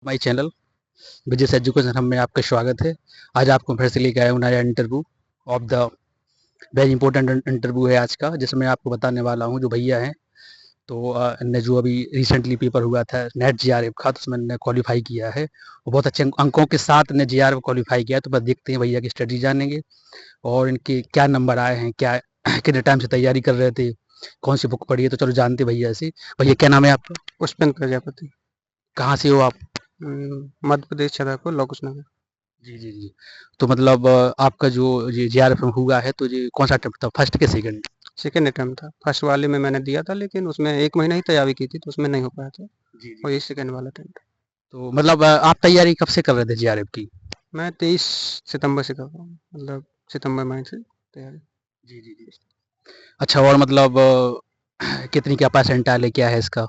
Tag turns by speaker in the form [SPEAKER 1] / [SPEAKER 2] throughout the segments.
[SPEAKER 1] My channel business education हम में आपका स्वागत है। आज आपको फिर से लेकर आया हूँ नया interview of the very important interview है आज का, जिसमें आपको बताने वाला हूँ जो भैया हैं। तो ने जो अभी रिसेंटली पेपर हुआ था नेट जीआरएफ का, तो उसमें ने क्वालिफाई किया है और बहुत अच्छे अंकों के साथ ने जीआरएफ क्वालिफाई किया है। तो बस देखते हैं भैया की स्टडी जानेंगे और इनके क्या नंबर आए हैं, क्या कितने टाइम से तैयारी कर रहे थे, कौन सी बुक पढ़ी है। तो चलो जानते भैया से। भैया क्या नाम है आपका?
[SPEAKER 2] पुष्पेंद्र प्रजापति।
[SPEAKER 1] कहाँ से हो आप?
[SPEAKER 2] मध्य प्रदेश छतरपुर लोकेश नगर।
[SPEAKER 1] जी, जी, जी। तो मतलब आपका जो ये जीआरएफ हुआ है, तो ये कौन-सा अटेम्प्ट था, फर्स्ट के सेकंड?
[SPEAKER 2] सेकंड अटेम्प्ट था। फर्स्ट वाले में मैंने दिया था लेकिन उसमें 1 महीना ही तैयारी की थी तो उसमें नहीं हो पाया था
[SPEAKER 1] जी, जी।
[SPEAKER 2] और ये सेकंड वाला अटेम्प्ट।
[SPEAKER 1] तो मतलब आप तैयारी कब से कर रहे थे जीआरएफ की?
[SPEAKER 2] मैं 23 सितंबर से कर रहा हूँ, मतलब सितंबर महीने से तैयारी।
[SPEAKER 1] जी, जी, जी। अच्छा, और मतलब कितनी क्या परसेंटाइल है, क्या है इसका?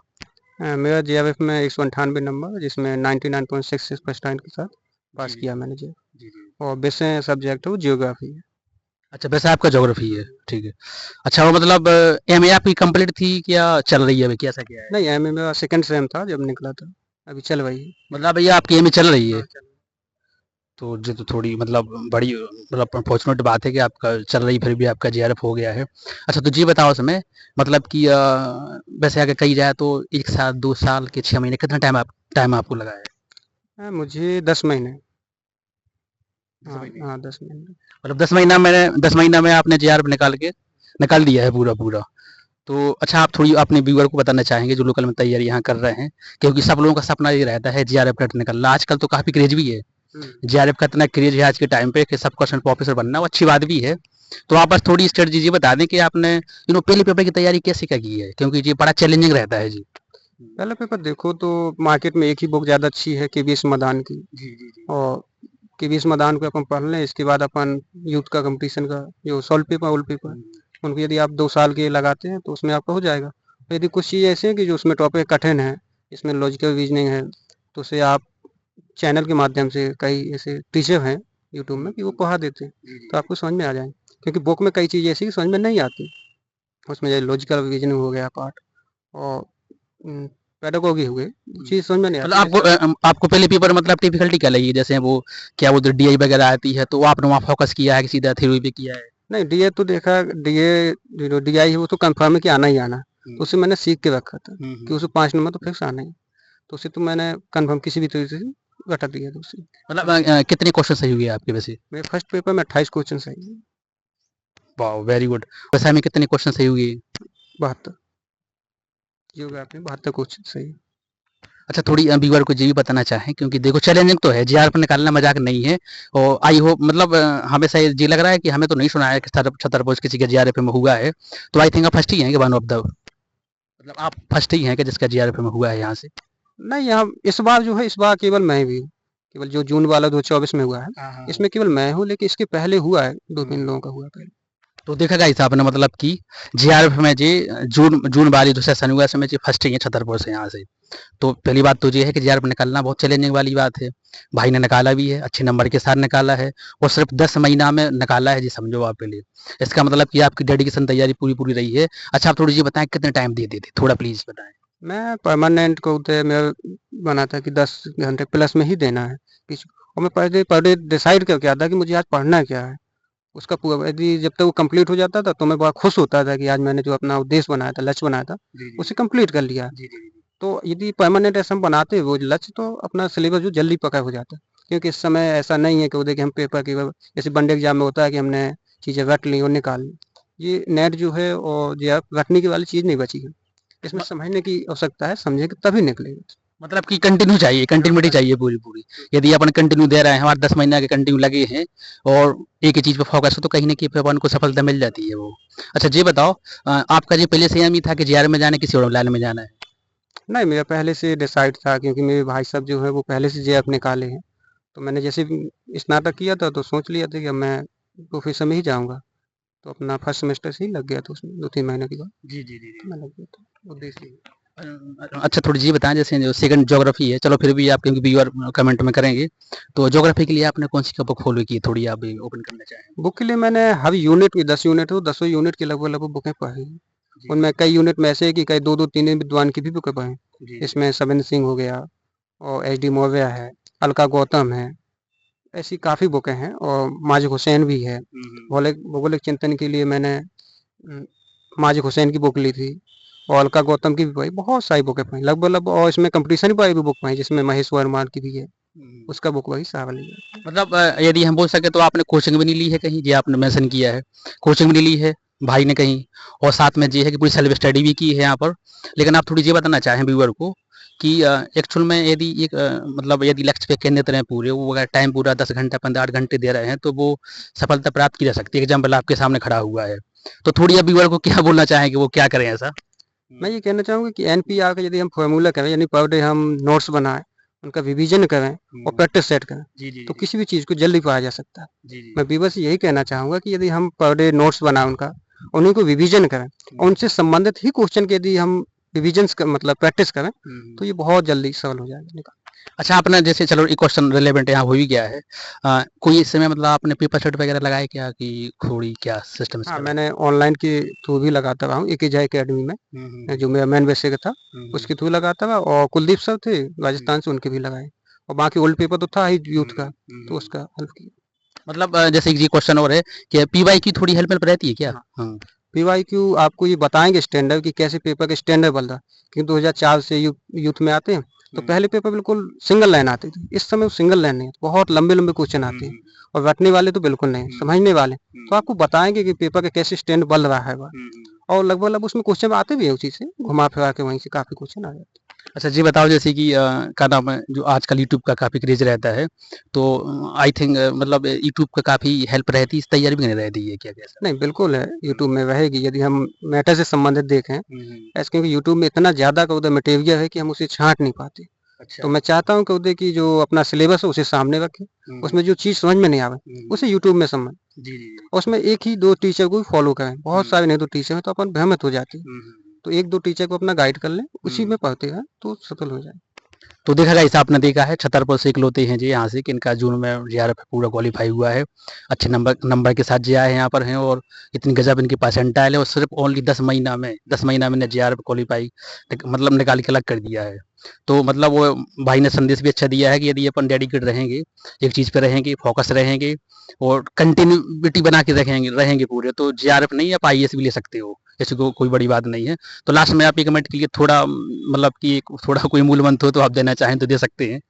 [SPEAKER 2] मेरा जीआरएफ में 198 नंबर, जिसमें 99.66 फर्स्ट रैंक के साथ
[SPEAKER 1] जी,
[SPEAKER 2] पास
[SPEAKER 1] जी।
[SPEAKER 2] किया मैंने जीआरएफ।
[SPEAKER 1] जी, जी।
[SPEAKER 2] और विषय सब्जेक्ट है वो जियोग्राफी है।
[SPEAKER 1] अच्छा, वैसे आपका ज्योग्राफी है, ठीक है। अच्छा, वो मतलब एमए आपकी कंप्लीट थी क्या चल रही है अभी, कैसा क्या है?
[SPEAKER 2] नहीं, एमए मेरा सेकंड सेम था जब निकला था, अभी चल रही है।
[SPEAKER 1] मतलब भैया आपकी एमए चल रही है?
[SPEAKER 2] हाँ, चल।
[SPEAKER 1] तो ये तो थोड़ी मतलब बड़ी मतलब अनफॉर्चुनेट बात है कि आपका चल रही फिर भी आपका जीआरएफ हो गया है। अच्छा, तो ये बताओ समय मतलब कि वैसे अगर कही जाए तो 1 साल, 2 साल के 6 महीने कितना टाइम आपको लगा है?
[SPEAKER 2] मुझे 10 महीने।
[SPEAKER 1] 10
[SPEAKER 2] हाँ,
[SPEAKER 1] महीने।
[SPEAKER 2] हाँ, 10 महीने।
[SPEAKER 1] मतलब 10 महीना में आपने जीआरएफ निकाल दिया है पूरा। तो अच्छा, आप थोड़ी अपने व्यूअर को बताना चाहेंगे जो लोकल में तैयारी यहाँ कर रहे हैं, क्योंकि सब लोगों का सपना ये रहता है जीआरएफ नेट निकलना। आजकल तो काफ़ी क्रेज भी है,
[SPEAKER 2] हुँ।
[SPEAKER 1] जीआरएफ का इतना क्रेज है आज के टाइम पे कि सब क्वेश्चन ऑफिसर बनना वो अच्छी बात भी है। तो आप बस थोड़ी स्ट्रेटजी ये बता दें कि आपने पहले पेपर की तैयारी कैसे क्या की है, क्योंकि ये बड़ा चैलेंजिंग रहता है जी।
[SPEAKER 2] पहला पेपर देखो तो मार्केट में एक ही बुक ज़्यादा अच्छी है, केवीएस मदान की।
[SPEAKER 1] जी, जी, जी।
[SPEAKER 2] और केवीएस मदान को अपन पढ़ लें, इसके बाद अपन यूथ का कंपटीशन का जो सॉल्व पेपर ओल्ड पेपर, उनको यदि आप 2 साल के लगाते हैं तो उसमें आपका हो जाएगा। और यदि कुछ चीज़ें ऐसी हैं कि जो उसमें टॉपिक कठिन है, इसमें लॉजिकल रीजनिंग है, तो उसे आप चैनल के माध्यम से कई ऐसे टीचर हैं यूट्यूब में कि वो पढ़ा देते हैं,
[SPEAKER 1] जी, जी,
[SPEAKER 2] तो आपको समझ में आ जाएँगे। क्योंकि बुक में कई चीज़ें ऐसी कि समझ में नहीं आती, उसमें जैसे लॉजिकल रीजनिंग हो गया पार्ट और पेडागॉजी हो गई, चीज़ समझ में नहीं
[SPEAKER 1] मतलब
[SPEAKER 2] आती जैसे।
[SPEAKER 1] आपको पहले पेपर मतलब डिफिकल्टी क्या लगी, जैसे वो क्या वो डीआई वगैरह आती है तो आपने वहाँ फोकस किया है कि सीधा थ्योरी पे किया है?
[SPEAKER 2] नहीं, डीए तो देखा, डीए जो डीआई है वो तो कंफर्म है कि आना ही आना है। तो उसे मैंने सीख के रखा था कि उसे 5 नंबर तो फिक्स आना ही है। तो उसे तो मैंने कंफर्म किसी भी तरीके से रटा दिया था उसे।
[SPEAKER 1] मतलब कितने क्वेश्चन सही हुए आपके वैसे?
[SPEAKER 2] मेरे फर्स्ट पेपर में 28 क्वेश्चन सही है।
[SPEAKER 1] वाह, वेरी गुड। वैसे में कितने क्वेश्चन सही हुए?
[SPEAKER 2] 72, जियोग्राफी में 72 क्वेश्चन सही है।
[SPEAKER 1] अच्छा, थोड़ी व्यूअर को ये भी बताना चाहें, क्योंकि देखो चैलेंजिंग तो है, जीआरएफ निकालना मजाक नहीं है। और आई होप मतलब हमें शायद जी लग रहा है कि हमें तो नहीं सुना है कि छतरपुर किसी का जीआरएफ में हुआ है। तो आई थिंक आप फर्स्ट ही हैं कि वन ऑफ द मतलब आप फर्स्ट ही हैं कि जिसका जीआरएफ में हुआ है यहाँ से?
[SPEAKER 2] नहीं, यहाँ इस बार जो है, इस बार केवल मैं भी हूँ। केवल जो जून वाला 2024 में हुआ है,
[SPEAKER 1] हाँ, हाँ, हाँ।
[SPEAKER 2] इसमें केवल मैं हूँ, लेकिन इसके पहले हुआ है, 2-3 लोगों का हुआ है पहले।
[SPEAKER 1] तो देखा गाइस आपने मतलब कि जीआरएफ में जी जून जून वाली जो सेशन हुआ है इसमें जी फर्स्ट ही है छतरपुर से यहाँ से। तो पहली बात तो ये है कि जीआरएफ निकालना बहुत चैलेंजिंग वाली बात है। भाई ने निकाला भी है, अच्छे नंबर के साथ निकाला है और सिर्फ 10 महीना में निकाला है जी, समझो आप पहले। इसका मतलब कि आपकी डेडिकेशन तैयारी पूरी रही है। अच्छा, आप थोड़ी जी बताएं कितने टाइम दे देते, थोड़ा प्लीज बताएं।
[SPEAKER 2] मैं परमानेंट को तो मेरा बना था कि 10 घंटे प्लस में ही देना है। किसी और मैं पर डे डिसाइड करके आता कि मुझे आज पढ़ना क्या है। उसका पूरा यदि जब तक वो कंप्लीट हो जाता था तो मैं बड़ा खुश होता था कि आज मैंने जो अपना उद्देश्य बनाया था, लक्ष्य बनाया था,
[SPEAKER 1] जी, जी,
[SPEAKER 2] उसे कंप्लीट कर लिया।
[SPEAKER 1] जी, जी, जी, जी।
[SPEAKER 2] तो यदि परमानेंट ऐसा हम बनाते हैं वो लक्ष्य, तो अपना सिलेबस जो जल्दी पका हो जाता है। क्योंकि इस समय ऐसा नहीं है कि वो देखिए हम पेपर की जैसे वनडे एग्जाम में होता है कि हमने चीज़ें रट ली और निकाल ली। ये नेट जो है और ये आप रटने की वाली चीज़ नहीं बची है। इसमें
[SPEAKER 1] म-
[SPEAKER 2] समझने की आवश्यकता है, समझेंगे तभी निकलेगा।
[SPEAKER 1] मतलब कि कंटिन्यू चाहिए,
[SPEAKER 2] हाँ,
[SPEAKER 1] कंटिन्यूटी चाहिए पूरी। यदि अपन कंटिन्यू दे रहे हैं, हमारे 10 महीने के कंटिन्यू लगे हैं और एक ही चीज़ पे फोकस हो, तो कहीं ना कहीं पे अपन को सफलता मिल जाती है वो। अच्छा, ये बताओ आपका ये पहले से एम ही था कि जीआर में जाना है, किसी और लाइन में जाना है?
[SPEAKER 2] नहीं, मेरा पहले से डिसाइड था क्योंकि मेरे भाई साहब जो है वो पहले से जेआरएफ निकाले हैं। तो मैंने जैसे स्नातक किया था तो सोच लिया था कि अब मैं प्रोफेशन में ही जाऊँगा। तो अपना फर्स्ट सेमेस्टर से ही लग गया था उसमें 2-3 महीने के बाद।
[SPEAKER 1] जी, जी, जी,
[SPEAKER 2] तो
[SPEAKER 1] जी।
[SPEAKER 2] मैं लग गया था उद्देश्य ही।
[SPEAKER 1] अच्छा, थोड़ी जी बताएं, जैसे जो सेकंड ज्योग्राफी है, चलो फिर भी आप क्योंकि व्यूअर कमेंट में करेंगे, तो ज्योग्राफी के लिए आपने कौन सी बुक फॉलो की है, थोड़ी आप ओपन करना चाहें?
[SPEAKER 2] बुक के लिए मैंने हर यूनिट की 10 यूनिट हो, 10 यूनिट की लगभग बुकें पढ़ी हैं।
[SPEAKER 1] जी,
[SPEAKER 2] उनमें कई यूनिट में ऐसे है कि कई 2-2 3 विद्वान की भी बुकें पढ़ी हैं।
[SPEAKER 1] जी, जी,
[SPEAKER 2] इसमें सविंदर सिंह हो गया और एच डी मौर्य है, अलका गौतम है, ऐसी काफ़ी बुकें हैं और माजिद हुसैन भी है। भौगोलिक चिंतन के लिए मैंने माजिद हुसैन की बुक ली थी और अलका गौतम की भी पढ़ी, बहुत सारी बुकें पढ़ी लगभग। और इसमें कंपटीशन पर भी बुक पढ़ी जिसमें महेश वर्मा की भी है, उसका बुक वही सारा लिया।
[SPEAKER 1] मतलब यदि हम बोल सके तो आपने कोचिंग भी नहीं ली है कहीं, ये आपने मेंशन किया है, कोचिंग भी नहीं ली है भाई ने कहीं, और साथ में ये है कि पूरी सेल्फ स्टडी भी की है यहाँ पर। लेकिन आप थोड़ी ये बताना चाहें व्यूअर को कि एक्चुअल में यदि एक मतलब यदि लक्ष्य पे केंद्रित रहें पूरे, वो अगर टाइम पूरा 10 घंटा 15 घंटे दे रहे हैं तो वो सफलता प्राप्त की जा सकती है। एग्जाम्पल आपके सामने खड़ा हुआ है, तो थोड़ी अब व्यूअर को क्या बोलना चाहेंगे, वो क्या करें ऐसा?
[SPEAKER 2] मैं ये कहना चाहूँगा कि एनपीआर का यदि हम फॉर्मूला करें, यानी पर डे हम नोट्स बनाएं, उनका रिवीजन करें और प्रैक्टिस सेट करें, तो किसी भी चीज़ को जल्दी पाया जा सकता है। मैं व्यूअर्स से यही कहना चाहूँगा कि यदि हम पर डे नोट्स बनाएं उनका, उन्हीं को रिवीजन करें और उनसे संबंधित ही क्वेश्चन के यदि हम रिवीजन्स मतलब प्रैक्टिस करें, तो ये बहुत जल्दी सॉल्व हो जाएगा।
[SPEAKER 1] अच्छा, आपने जैसे चलो एक क्वेश्चन रिलेवेंट यहाँ हो ही गया है, कोई इस समय मतलब आपने पेपर सेट वगैरह लगाए क्या कि थोड़ी क्या सिस्टम?
[SPEAKER 2] हाँ, मैंने ऑनलाइन के थ्रू भी लगाता रहा हूँ, एकेजा एकेडमी में, जो मेरा मेन बेसिक था उसके थ्रू लगाता रहा, और कुलदीप सर थे राजस्थान से, उनके भी लगाए, और बाकी ओल्ड पेपर तो था ही यूथ का, तो उसका हेल्प किया।
[SPEAKER 1] मतलब जैसे ये क्वेश्चन और है कि पीवाई की थोड़ी हेल्प रहती है क्या? हाँ।
[SPEAKER 2] पीवाईक्यू आपको ये बताएंगे स्टैंडर्ड कि कैसे पेपर के स्टैंडर्ड बन रहा, क्योंकि 2004 से यूथ में आते हैं, तो पहले पेपर बिल्कुल सिंगल लाइन आती थी, इस समय वो सिंगल लाइन नहीं है, बहुत लंबे लंबे क्वेश्चन आते हैं, और रटने वाले तो बिल्कुल नहीं, समझने वाले तो आपको बताएंगे कि पेपर का कैसे स्टैंड बन रहा है वह, और लगभग उसमें क्वेश्चन आते भी है उसी से घुमा फिरा के, वहीं से काफी क्वेश्चन आ जाते हैं।
[SPEAKER 1] अच्छा जी बताओ, जैसे कि क्या नाम है, जो आजकल यूट्यूब का काफ़ी क्रेज रहता है, तो आई थिंक मतलब यूट्यूब का काफ़ी हेल्प रहती है, इस तैयारी भी नहीं रहती है क्या, कैसा?
[SPEAKER 2] नहीं, बिल्कुल है, यूट्यूब में रहेगी यदि हम मैटर से संबंधित देखें, ऐसे क्योंकि यूट्यूब में इतना ज़्यादा का उधर मटेरियल है कि हम उसे छांट नहीं पाते।
[SPEAKER 1] अच्छा।
[SPEAKER 2] तो मैं चाहता हूँ कि उधर की जो अपना सिलेबस है उसे सामने रखें, उसमें जो चीज़ समझ में नहीं आवे उसे यूट्यूब में समझ,
[SPEAKER 1] जी जी।
[SPEAKER 2] उसमें एक ही दो टीचर को फॉलो करें, बहुत सारे नहीं तो टीचर हैं तो अपन भ्रमित हो जाते हैं, तो एक दो टीचर को अपना गाइड कर लें, उसी में पढ़ते हैं तो सफल हो जाए।
[SPEAKER 1] तो देखा जाए, आपने देखा है छतरपुर से इकलौते हैं जी यहाँ से कि इनका जून में जीआरएफ पूरा क्वालिफाई हुआ है, अच्छे नंबर के साथ जे आए यहाँ पर हैं, और इतनी गजब इनकी परसेंटाइल है, और सिर्फ ओनली 10 महीना में ने जीआरएफ क्वालिफाई मतलब निकाल के अलग कर दिया है। तो मतलब वो भाई ने संदेश भी अच्छा दिया है कि यदि अपन डेडिकेट रहेंगे, एक चीज़ पे रहेंगे, फोकस रहेंगे और कंटिन्यूटी बना के रहेंगे पूरे, तो जीआरएफ नहीं आप आईएएस भी ले सकते हो, ऐसी कोई बड़ी बात नहीं है। तो लास्ट में आप ये कमेंट के लिए थोड़ा मतलब कि थोड़ा कोई मूल मंत्र हो तो आप देना चाहें तो दे सकते हैं।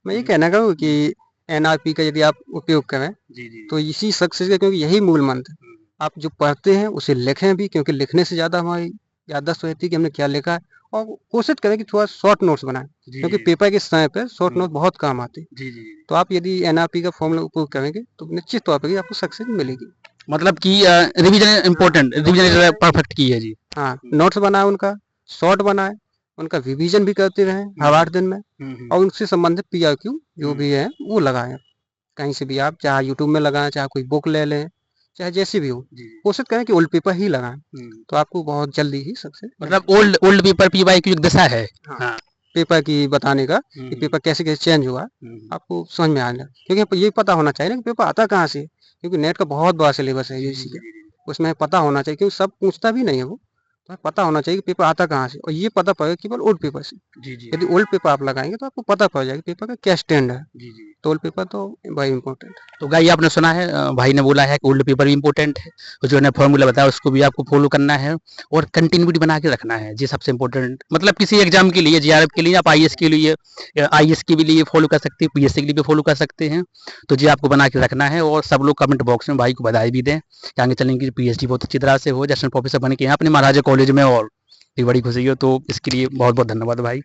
[SPEAKER 2] मैं ये कहना चाहूँगा कि एनआरपी का यदि आप उपयोग करें,
[SPEAKER 1] जी जी।
[SPEAKER 2] तो इसी सक्सेस का, क्योंकि यही मूल मंत्र है। आप जो पढ़ते हैं उसे लिखें भी, क्योंकि लिखने से ज़्यादा हमारी याददाश्त रहती है कि हमने क्या लिखा है, और कोशिश करें कि थोड़ा शॉर्ट नोट्स बनाएं, क्योंकि पेपर के समय पे शॉर्ट नोट बहुत काम आते हैं।
[SPEAKER 1] जी जी।
[SPEAKER 2] तो आप यदि एनआरपी का फॉर्मूला उपयोग करेंगे तो निश्चित तौर पर आपको सक्सेस मिलेगी।
[SPEAKER 1] मतलब कि रिवीजन इम्पोर्टेंट, रिवीजन परफेक्ट की है जी।
[SPEAKER 2] हाँ, नोट्स बनाए उनका, शॉर्ट बनाए, उनका रिवीजन भी करते रहें हर 8 दिन में, और उनसे संबंधित पीआरक्यू जो भी है वो लगाएं, कहीं से भी आप, चाहे यूट्यूब में लगाएं, चाहे कोई बुक ले लें, चाहे जैसी भी हो, कोशिश करें कि ओल्ड पेपर ही लगाएं, तो आपको बहुत जल्दी ही सक्सेस।
[SPEAKER 1] मतलब ओल्ड पेपर पीवाई की एक दशा है।
[SPEAKER 2] हाँ, पेपर की बताने का कि पेपर कैसे कैसे चेंज हुआ, आपको समझ में आना, क्योंकि ये पता होना चाहिए ना कि पेपर आता कहाँ से, क्योंकि नेट का बहुत बड़ा सिलेबस है यूजीसी का, उसमें पता होना चाहिए, क्योंकि सब पूछता भी नहीं है वो, तो पता होना चाहिए कि पेपर आता कहाँ से, और ये पता पड़ेगा केवल ओल्ड पेपर से।
[SPEAKER 1] जी जी।
[SPEAKER 2] यदि ओल्ड पेपर आप लगाएंगे तो आपको पता पड़ जाएगा पेपर का क्या स्टैंड है,
[SPEAKER 1] जी जी।
[SPEAKER 2] तो ओल्ड पेपर तो भाई इंपॉर्टेंट है।
[SPEAKER 1] तो गाइस आपने सुना है, भाई ने बोला है कि ओल्ड पेपर भी इंपॉर्टेंट है, तो जो है फॉर्मूला बताया उसको भी आपको फॉलो करना है और कंटिन्यूटी बना के रखना है, जी सबसे इंपॉर्टेंट। मतलब किसी एग्जाम के लिए, जीआरएफ के लिए, आप आईएएस के लिए, आईएएस के भी लिए फॉलो कर सकते हैं, पीएससी के लिए भी फॉलो कर सकते हैं, तो जी आपको बना के रखना है। और सब लोग कमेंट बॉक्स में भाई को बधाई भी दें कि आगे चलेंगे पीएचडी बहुत अच्छी तरह से हो, जैसे प्रोफेसर बन के यहाँ अपने महाराजा कॉलेज में, और ये बड़ी खुशी हो, तो इसके लिए बहुत बहुत धन्यवाद भाई।